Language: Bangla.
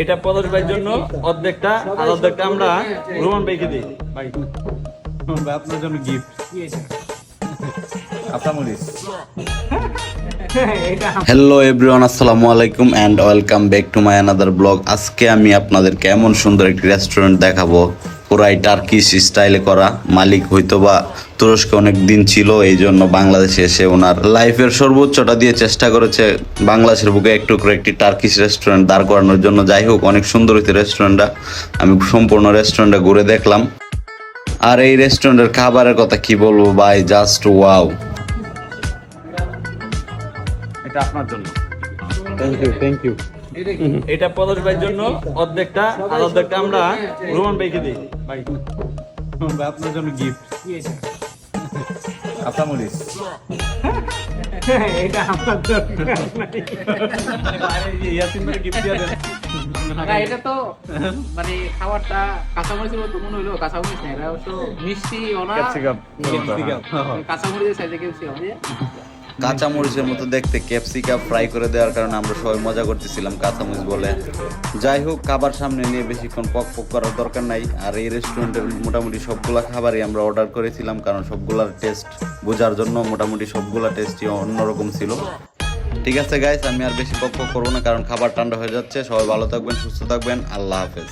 এটা পদশ ভাইয়ের জন্য অর্ধেকটা, আর অর্ধেকটা আমরা রোমান ভাইকে দিই। ভাই আপনার জন্য গিফট। হ্যালো এভরিওয়ান, আসসালামু আলাইকুম and welcome back to my another blog. আজকে আমি আপনাদেরকে এমন সুন্দর একটি রেস্টুরেন্ট দেখাবো, পুরাই টার্কিশ স্টাইলে করা। মালিক হয়তোবা তুরস্কে অনেক দিন ছিল, এই জন্য বাংলাদেশে এসে ওনার লাইফের সর্বোচ্চটা দিয়ে চেষ্টা করেছে বাংলাদেশের বুকে একটু করে একটি টার্কিশ রেস্টুরেন্ট দাঁড় করানোর জন্য। যাই হোক, অনেক সুন্দর হয়েছে রেস্টুরেন্টটা। আমি সম্পূর্ণ রেস্টুরেন্টটা ঘুরে দেখলাম, আর এই রেস্টুরেন্টের খাবারের কথা কি বলবো ভাই, জাস্ট ওয়াও। এটা আপনার জন্য। Thank you. এটা পদশ ভাইয়ের জন্য অর্ধেকটা, আর অর্ধেকটা আমরা রোমান ভাইকে দিই। ভাই আপনার জন্য গিফট। আসামরিস। এটা আপনার জন্য। ইয়াসিন ভাই গিফট দিয়ে দেন। না, এটা তো মানে খাবারটা কাঁচামরিচের মতো মনে হলো, কাঁচামরিচ না, এটা অবশ্য মিষ্টি ওনা ক্যাপসিকাম। কাঁচামরিচের সাইজে ক্যাপসিকাম দিয়ে কাঁচামরিচের মতো দেখতে ক্যাপসিকাম ফ্রাই করে দেওয়ার কারণে আমরা সবাই মজা করতেছিলাম কাঁচামরিচ বলে। যাই হোক, খাবার সামনে নিয়ে বেশিক্ষণ পক পক করার দরকার নাই। আর এই রেস্টুরেন্টের মোটামুটি সবগুলা খাবারই আমরা অর্ডার করেছিলাম, কারণ সবগুলার টেস্ট বোঝার জন্য মোটামুটি সবগুলা টেস্টই অন্যরকম ছিল। ঠিক আছে গাইস, আমি আর বেশি পক পক করবো না, কারণ খাবার ঠান্ডা হয়ে যাচ্ছে। সবাই ভালো থাকবেন, সুস্থ থাকবেন, আল্লাহ হাফেজ।